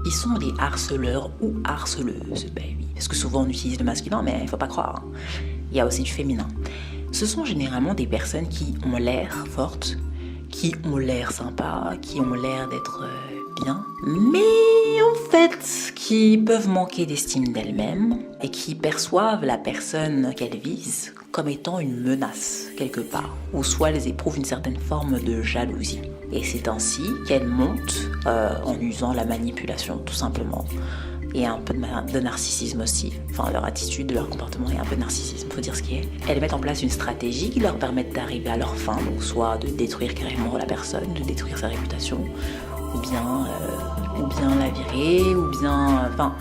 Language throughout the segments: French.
Ils sont les harceleurs ou harceleuses. Ben oui, parce que souvent on utilise le masculin, mais il faut pas croire. Il y a aussi du féminin. Ce sont généralement des personnes qui ont l'air fortes, qui ont l'air sympas, qui ont l'air d'être bien, mais en fait qui peuvent manquer d'estime d'elles-mêmes et qui perçoivent la personne qu'elles visent comme étant une menace quelque part, ou soit elles éprouvent une certaine forme de jalousie. Et c'est ainsi qu'elles montent en usant la manipulation tout simplement. Et un peu de narcissisme aussi. Enfin, leur attitude, leur comportement est un peu de narcissisme, faut dire ce qui est. Elles mettent en place une stratégie qui leur permet d'arriver à leur fin, donc soit de détruire carrément la personne, de détruire sa réputation, ou bien la virer, ou bien... Enfin,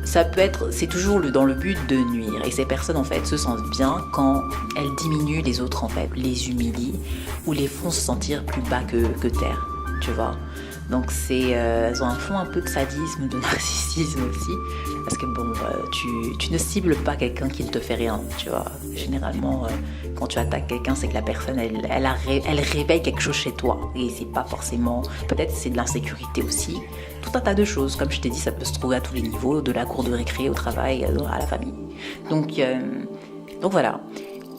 ça peut être... C'est toujours dans le but de nuire. Et ces personnes, en fait, se sentent bien quand elles diminuent les autres, en fait, les humilient, ou les font se sentir plus bas que terre, tu vois. Donc elles ont un fond un peu de sadisme, de narcissisme aussi, parce que bon, tu ne cibles pas quelqu'un qui ne te fait rien, tu vois. Généralement, quand tu attaques quelqu'un, c'est que la personne, elle réveille quelque chose chez toi, et c'est pas forcément, peut-être c'est de l'insécurité aussi, tout un tas de choses. Comme je t'ai dit, ça peut se trouver à tous les niveaux, de la cour de récré au travail, à la famille. Donc voilà.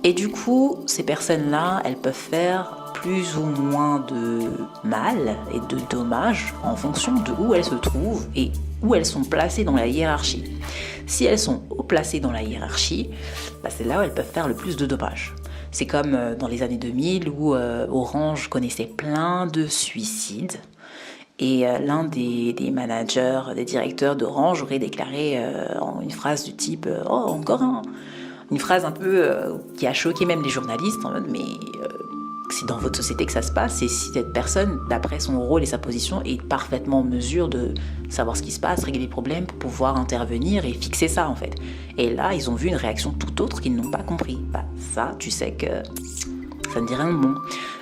Et du coup, ces personnes-là, elles peuvent faire plus ou moins de mal et de dommages en fonction de où elles se trouvent et où elles sont placées dans la hiérarchie. Si elles sont haut placées dans la hiérarchie, bah c'est là où elles peuvent faire le plus de dommages. C'est comme dans les années 2000 où Orange connaissait plein de suicides. Et l'un des managers, des directeurs d'Orange aurait déclaré en une phrase du type « Oh, encore un !» Une phrase un peu qui a choqué même les journalistes en mode « Mais c'est dans votre société que ça se passe, et si cette personne, d'après son rôle et sa position, est parfaitement en mesure de savoir ce qui se passe, régler les problèmes pour pouvoir intervenir et fixer ça en fait. » Et là, ils ont vu une réaction tout autre qu'ils n'ont pas compris. Bah, ça, tu sais que ça ne dit rien de bon.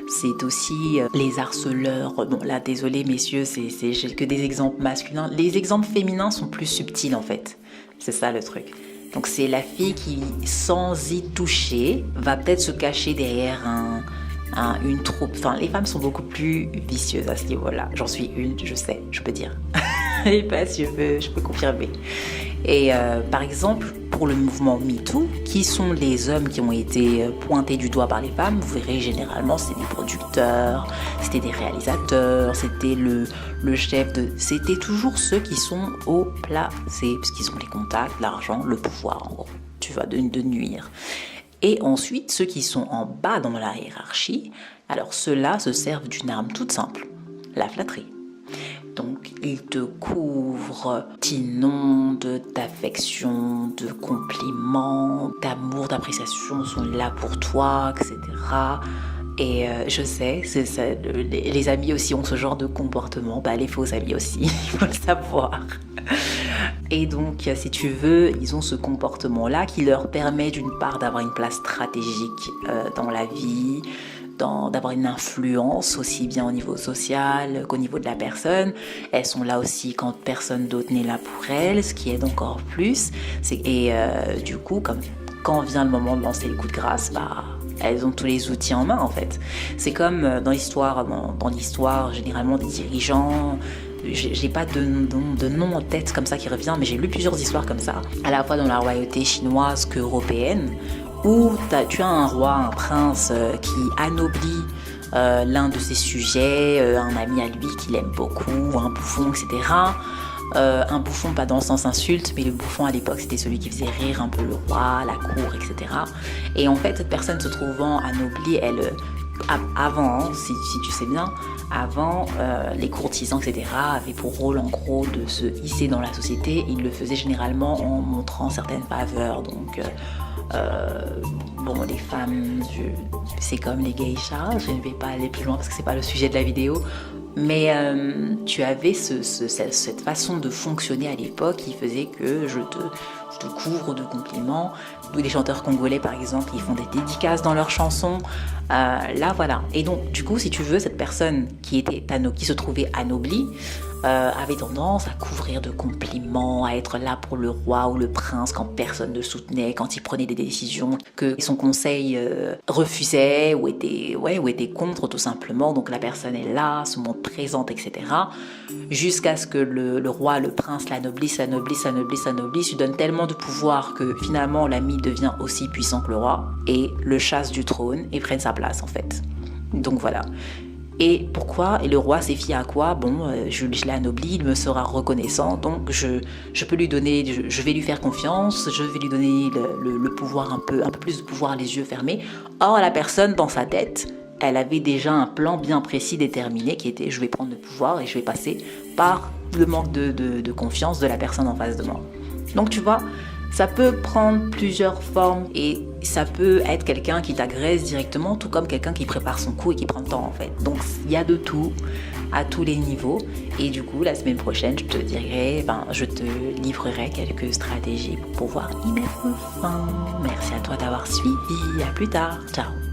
C'est aussi les harceleurs. Bon, là, désolé messieurs, j'ai que des exemples masculins. Les exemples féminins sont plus subtils en fait. C'est ça le truc. Donc c'est la fille qui, sans y toucher, va peut-être se cacher derrière une troupe. Enfin, les femmes sont beaucoup plus vicieuses à ce niveau-là. J'en suis une, je sais, je peux dire. Et parce que je peux confirmer. Et par exemple, pour le mouvement MeToo, qui sont les hommes qui ont été pointés du doigt par les femmes, vous verrez généralement c'est des producteurs, c'était des réalisateurs, c'était le chef de... C'était toujours ceux qui sont haut placés, parce qu'ils ont les contacts, l'argent, le pouvoir en gros, tu vois, de nuire. Et ensuite, ceux qui sont en bas dans la hiérarchie, alors ceux-là se servent d'une arme toute simple, la flatterie. Donc, ils te couvrent, t'inondent d'affection, de compliments, d'amour, d'appréciation, sont là pour toi, etc. Et je sais, les amis aussi ont ce genre de comportement, bah les faux amis aussi, il faut le savoir. Et donc, si tu veux, ils ont ce comportement-là qui leur permet d'une part d'avoir une place stratégique dans la vie, d'avoir une influence aussi bien au niveau social qu'au niveau de la personne. Elles sont là aussi quand personne d'autre n'est là pour elles, ce qui aide encore plus. Et du coup, quand vient le moment de lancer le coup de grâce, bah, elles ont tous les outils en main en fait. C'est comme dans l'histoire généralement des dirigeants. J'ai pas de nom en tête comme ça qui revient, mais j'ai lu plusieurs histoires comme ça, à la fois dans la royauté chinoise qu'européenne, où tu as un roi, un prince qui anoblit l'un de ses sujets, un ami à lui qu'il aime beaucoup, un bouffon, etc. Un bouffon, pas dans le sens insulte, mais le bouffon à l'époque c'était celui qui faisait rire un peu le roi, la cour, etc. Et en fait, cette personne se trouvant anoblie, avant, si tu sais bien, avant, les courtisans, etc. avaient pour rôle en gros de se hisser dans la société. Ils le faisaient généralement en montrant certaines faveurs. Donc, les femmes, c'est comme les geishas. Je ne vais pas aller plus loin parce que c'est pas le sujet de la vidéo. Mais tu avais cette façon de fonctionner à l'époque qui faisait que je te couvre de compliments. Ou des chanteurs congolais par exemple, ils font des dédicaces dans leurs chansons. Là voilà. Et donc du coup, si tu veux, cette personne qui se trouvait anoblie, avait tendance à couvrir de compliments, à être là pour le roi ou le prince quand personne ne soutenait, quand il prenait des décisions que son conseil refusait ou était contre tout simplement. Donc la personne est là, se montre présente, etc. Jusqu'à ce que le roi, le prince l'anoblisse, lui donne tellement de pouvoir que finalement l'ami devient aussi puissant que le roi et le chasse du trône et prenne sa place en fait. Donc voilà. Et pourquoi? Et le roi s'est fié à quoi? Bon, je l'ai anobli, il me sera reconnaissant, donc je peux lui donner, je vais lui faire confiance, je vais lui donner le pouvoir, un peu plus de pouvoir, les yeux fermés. Or, la personne, dans sa tête, elle avait déjà un plan bien précis, déterminé, qui était: je vais prendre le pouvoir et je vais passer par le manque de confiance de la personne en face de moi. Donc tu vois, ça peut prendre plusieurs formes et ça peut être quelqu'un qui t'agresse directement, tout comme quelqu'un qui prépare son coup et qui prend le temps en fait. Donc il y a de tout, à tous les niveaux. Et du coup, la semaine prochaine, je te livrerai quelques stratégies pour pouvoir y mettre fin. Merci à toi d'avoir suivi. À plus tard. Ciao.